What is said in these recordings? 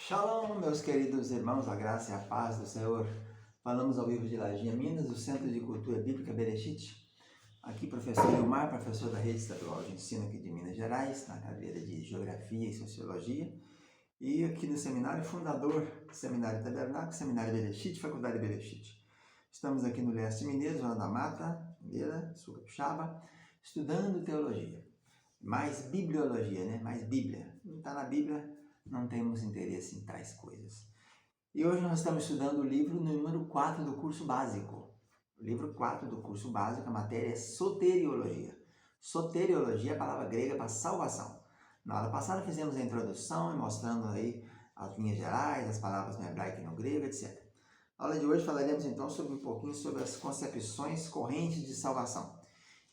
Shalom, meus queridos irmãos, a graça e a paz do Senhor. Falamos ao vivo de Laginha, Minas, do Centro de Cultura Bíblica Bereshit. Aqui, professor Ilmar, professor da Rede Estadual de Ensino aqui de Minas Gerais, na cadeira de Geografia e Sociologia. E aqui no seminário, fundador do Seminário Tabernáculo, Seminário Bereshit, Faculdade Bereshit. Estamos aqui no Leste Mineiro, Zona da Mata, Mineira, Sul Capixaba, estudando teologia. Mais bibliologia, né? Mais Bíblia. Não está na Bíblia, não temos interesse em tais coisas. E hoje nós estamos estudando o livro número 4 do curso básico. O livro 4 do curso básico, a matéria é soteriologia. Soteriologia é a palavra grega para salvação. Na aula passada fizemos a introdução, mostrando aí as linhas gerais, as palavras no hebraico e no grego, etc. Na aula de hoje falaremos então um pouquinho sobre as concepções correntes de salvação.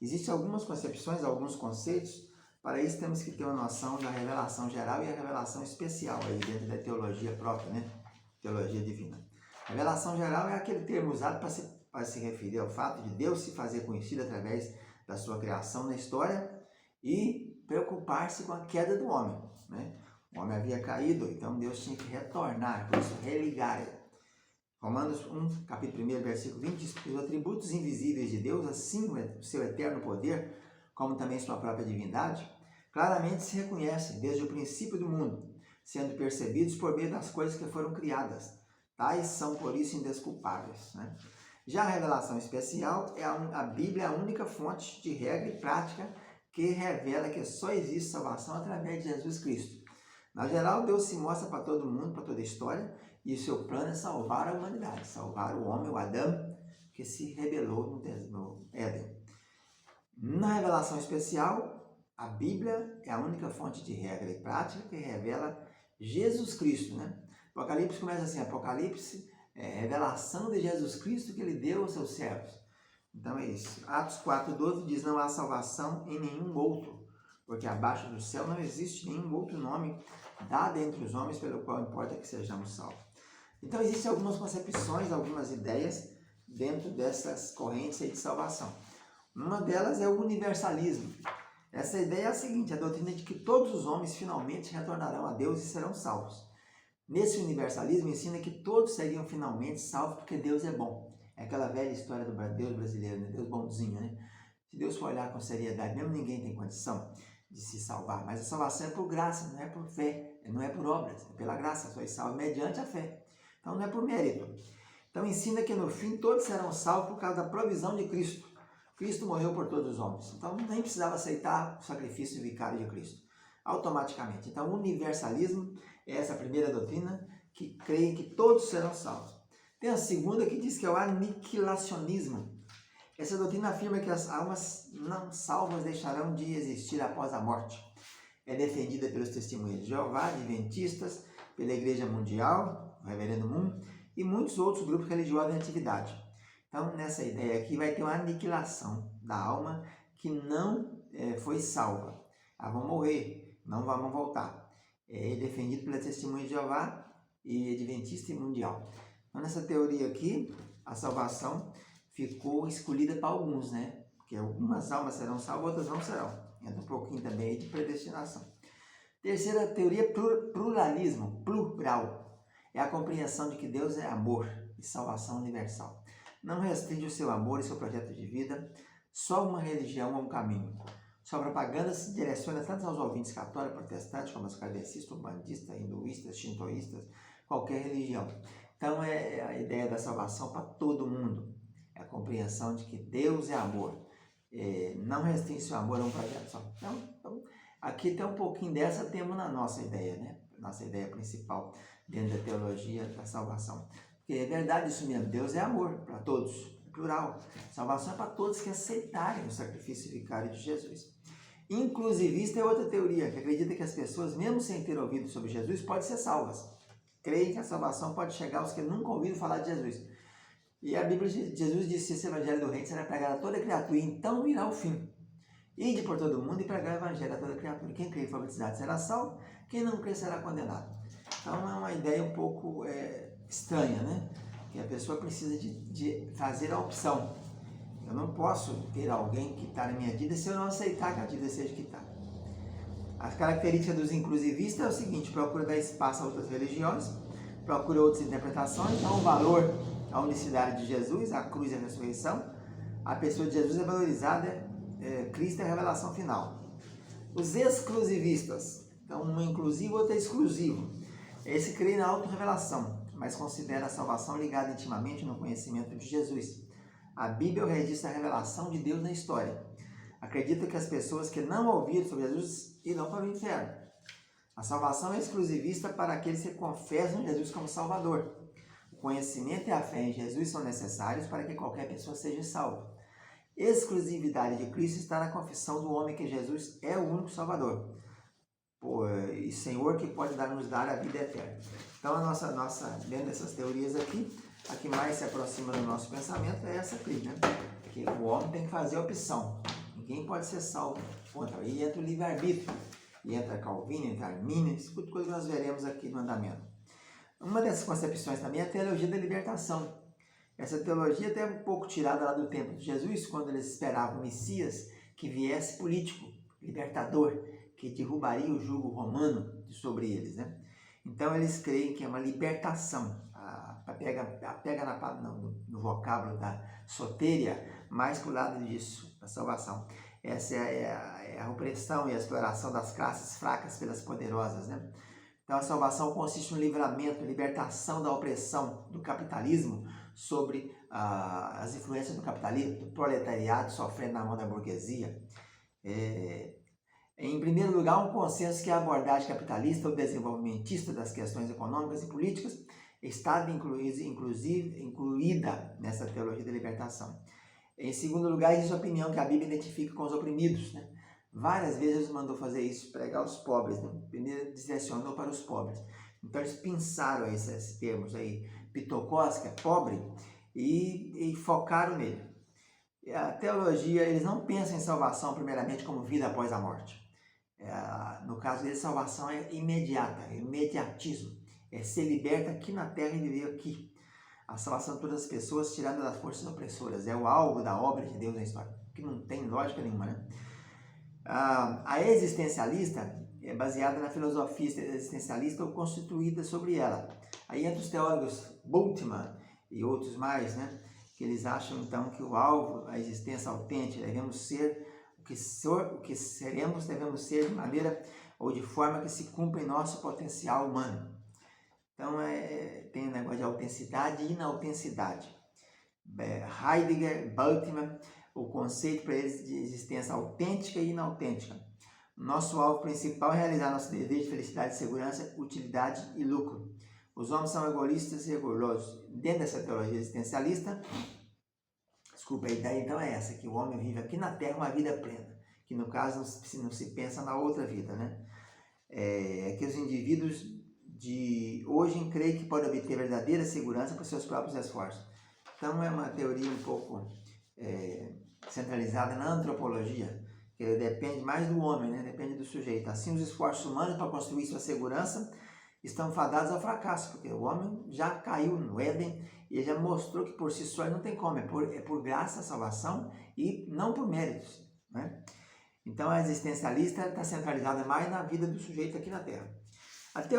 Existem algumas concepções, alguns conceitos. Para isso temos que ter uma noção da revelação geral e a revelação especial aí dentro da teologia própria, né? Teologia divina. Revelação geral é aquele termo usado para se referir ao fato de Deus se fazer conhecido através da sua criação na história e preocupar-se com a queda do homem, né? O homem havia caído, então Deus tinha que retornar, por isso religar. Romanos 1, capítulo 1, versículo 20, diz que os atributos invisíveis de Deus, assim o seu eterno poder, como também sua própria divindade, claramente se reconhecem desde o princípio do mundo, sendo percebidos por meio das coisas que foram criadas. Tais são, por isso, indesculpáveis, né? Já a revelação especial, a Bíblia é a única fonte de regra e prática que revela que só existe salvação através de Jesus Cristo. Na geral, Deus se mostra para todo mundo, para toda a história, e o seu plano é salvar a humanidade, salvar o homem, o Adão, que se rebelou no Éden. Na revelação especial, a Bíblia é a única fonte de regra e prática que revela Jesus Cristo, né? Apocalipse começa assim, Apocalipse é revelação de Jesus Cristo que ele deu aos seus servos. Então é isso. Atos 4,12 diz, não há salvação em nenhum outro, porque abaixo do céu não existe nenhum outro nome dado entre os homens pelo qual importa que sejamos salvos. Então existem algumas concepções, algumas ideias dentro dessas correntes aí de salvação. Uma delas é o universalismo. Essa ideia é a seguinte, a doutrina de que todos os homens finalmente retornarão a Deus e serão salvos. Nesse universalismo ensina que todos seriam finalmente salvos porque Deus é bom. É aquela velha história do Deus brasileiro, né? Deus bonzinho, né? Se Deus for olhar com seriedade, mesmo ninguém tem condição de se salvar, mas a salvação é por graça, não é por fé, não é por obras, é pela graça, sois salvos mediante a fé. Então não é por mérito. Então ensina que no fim todos serão salvos por causa da provisão de Cristo. Cristo morreu por todos os homens, então nem precisava aceitar o sacrifício vicário de Cristo, automaticamente. Então o universalismo é essa primeira doutrina que crê que todos serão salvos. Tem a segunda que diz que é o aniquilacionismo. Essa doutrina afirma que as almas não salvas deixarão de existir após a morte. É defendida pelos testemunhas de Jeová, adventistas, pela Igreja Mundial, o Reverendo Moon, e muitos outros grupos religiosos em atividade. Então, nessa ideia aqui, vai ter uma aniquilação da alma que não foi salva. Elas vão morrer, não vão voltar. É defendido pela Testemunha de Jeová e Adventista e Mundial. Então, nessa teoria aqui, a salvação ficou escolhida para alguns, né? Porque algumas almas serão salvas, outras não serão. Entra um pouquinho também aí de predestinação. Terceira teoria, pluralismo, plural. É a compreensão de que Deus é amor e salvação universal. Não restringe o seu amor e seu projeto de vida só uma religião ou um caminho. Sua propaganda se direciona tanto aos ouvintes católicos, protestantes, como aos kardecistas, umbandistas, hinduístas, shintoístas, qualquer religião. Então é a ideia da salvação para todo mundo. É a compreensão de que Deus é amor. Não restringe seu amor a um projeto só. Então, aqui tem um pouquinho dessa, temos na nossa ideia, né? Nossa ideia principal dentro da teologia da salvação. Porque é verdade isso mesmo, Deus é amor para todos, plural. Salvação é para todos que aceitarem o sacrifício vicário de Jesus. Inclusivista é outra teoria, que acredita que as pessoas, mesmo sem ter ouvido sobre Jesus, podem ser salvas. Creem que a salvação pode chegar aos que nunca ouviram falar de Jesus. E a Bíblia, Jesus disse, esse evangelho do reino será pregado a toda criatura, e então virá o fim. Ide por todo mundo e pregar o evangelho a toda criatura. Quem crê e for batizado será salvo, quem não crê será condenado. Então é uma ideia um pouco estranha, né? Que a pessoa precisa de fazer a opção. Eu não posso ter alguém que está na minha vida se eu não aceitar que a vida seja quitada. As características dos inclusivistas é o seguinte: procura dar espaço a outras religiões, procura outras interpretações, dá um valor à unicidade de Jesus, à cruz e à ressurreição. A pessoa de Jesus é valorizada, Cristo é a revelação final. Os exclusivistas, então um é inclusivo, outro é exclusivo. Esse crê na autorrevelação, mas considera a salvação ligada intimamente no conhecimento de Jesus. A Bíblia registra a revelação de Deus na história. Acredita que as pessoas que não ouviram sobre Jesus irão para o inferno. A salvação é exclusivista para aqueles que confessam Jesus como Salvador. O conhecimento e a fé em Jesus são necessários para que qualquer pessoa seja salva. Exclusividade de Cristo está na confissão do homem que Jesus é o único Salvador e Senhor que pode nos dar a vida eterna. Então, dentro dessas teorias aqui, a que mais se aproxima do nosso pensamento é essa aqui, né? Que o homem tem que fazer a opção. Ninguém pode ser salvo. Aí entra o livre-arbítrio, e entra Calvino, entra Armínio, isso tudo coisa que nós veremos aqui no andamento. Uma dessas concepções também é a teologia da libertação. Essa teologia até um pouco tirada lá do tempo de Jesus, quando eles esperavam o Messias que viesse político, libertador, que derrubaria o jugo romano sobre eles, né? Então eles creem que é uma libertação, no vocábulo da soteria, mais para o lado disso, da salvação. Essa é a opressão e a exploração das classes fracas pelas poderosas, né? Então a salvação consiste no livramento, libertação da opressão do capitalismo sobre as influências do capitalismo, do proletariado sofrendo na mão da burguesia. Em primeiro lugar, um consenso que a abordagem capitalista ou desenvolvimentista das questões econômicas e políticas está incluída nessa teologia da libertação. Em segundo lugar, existe a opinião que a Bíblia identifica com os oprimidos, né? Várias vezes Jesus mandou fazer isso, pregar os pobres, né? Primeiro direcionou para os pobres. Então eles pensaram esses termos aí, pitocós, que é pobre, e focaram nele. A teologia, eles não pensam em salvação primeiramente como vida após a morte. No caso deles, salvação é imediata, é imediatismo. É ser liberta aqui na terra e viver aqui. A salvação de todas as pessoas, tirando das forças opressoras. É o alvo da obra de Deus na história, que não tem lógica nenhuma, né? A existencialista é baseada na filosofia existencialista ou constituída sobre ela. Aí entra os teólogos Bultmann e outros mais, né? Que eles acham então que o alvo, a existência autêntica, devemos ser o que seremos, devemos ser de maneira ou de forma que se cumpra em nosso potencial humano. Então tem o negócio de autenticidade e inautenticidade. Heidegger, Bultmann, o conceito para eles de existência autêntica e inautêntica. Nosso alvo principal é realizar nosso desejo de felicidade, segurança, utilidade e lucro. Os homens são egoístas e orgulhosos. Dentro dessa teologia existencialista, a ideia então é essa, que o homem vive aqui na Terra uma vida plena, que no caso não se pensa na outra vida, né? Que os indivíduos de hoje creem que podem obter verdadeira segurança por seus próprios esforços. Então é uma teoria um pouco centralizada na antropologia, que depende mais do homem, né? Depende do sujeito. Assim, os esforços humanos para construir sua segurança estão fadados ao fracasso, porque o homem já caiu no Éden e já mostrou que por si só não tem como, é por graça a salvação e não por méritos, né? Então a existencialista está centralizada mais na vida do sujeito aqui na Terra. Tem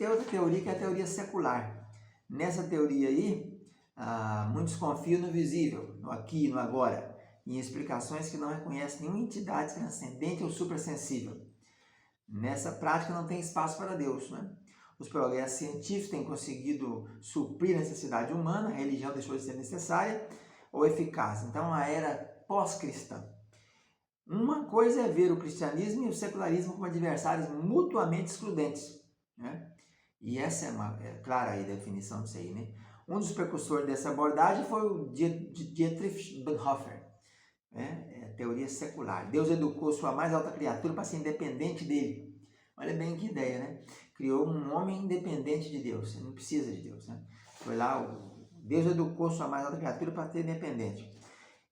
outra teoria que é a teoria secular. Nessa teoria aí, muitos confiam no visível, no aqui e no agora, em explicações que não reconhecem nenhuma entidade transcendente ou suprassensível. Nessa prática não tem espaço para Deus, né? Os progressos científicos têm conseguido suprir a necessidade humana, a religião deixou de ser necessária ou eficaz. Então, a era pós-cristã. Uma coisa é ver o cristianismo e o secularismo como adversários mutuamente excludentes, né? E essa é clara aí a definição disso aí, né? Um dos precursores dessa abordagem foi o Dietrich Bonhoeffer, né? A teoria secular. Deus educou sua mais alta criatura para ser independente dele. Olha bem que ideia, né? Criou um homem independente de Deus, ele não precisa de Deus, né? Foi lá, Deus educou sua mais alta criatura para ser independente.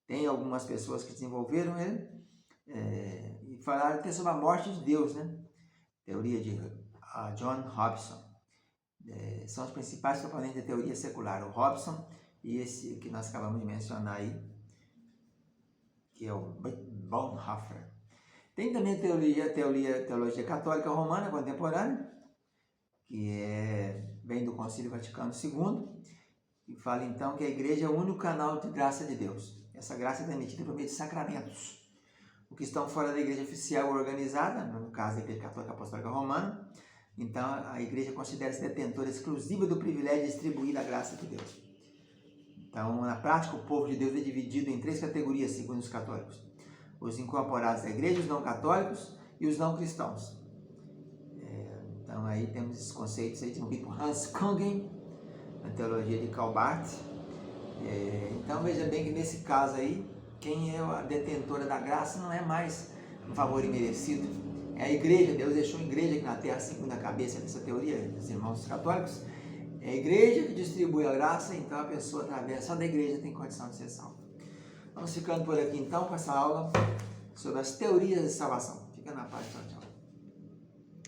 Tem algumas pessoas que desenvolveram ele e falaram até sobre a morte de Deus, né? Teoria de John Hobson. São os principais proponentes da teoria secular, o Hobson e esse que nós acabamos de mencionar aí, que é o Bonhoeffer. Tem também a teologia católica romana contemporânea, que vem do Concílio Vaticano II, que fala então que a igreja é o único canal de graça de Deus. Essa graça é transmitida por meio de sacramentos. Os que estão fora da igreja oficial organizada, no caso da Igreja Católica Apostólica Romana, então a igreja considera-se detentora exclusiva do privilégio de distribuir a graça de Deus. Então, na prática, o povo de Deus é dividido em 3 categorias, segundo os católicos: os incorporados da igreja, os não católicos e os não cristãos. Então, aí temos esses conceitos aí desenvolvidos por Hans Kungen, na teologia de Karl Barth. Então, veja bem que nesse caso aí, quem é a detentora da graça não é mais um favor imerecido, é a igreja. Deus deixou a igreja aqui na terra, segundo a cabeça dessa teoria dos irmãos católicos. É a igreja que distribui a graça, então a pessoa, através só da igreja, tem condição de ser salva. Vamos ficando por aqui então com essa aula sobre as teorias de salvação. Fica na paz, tchau, tchau.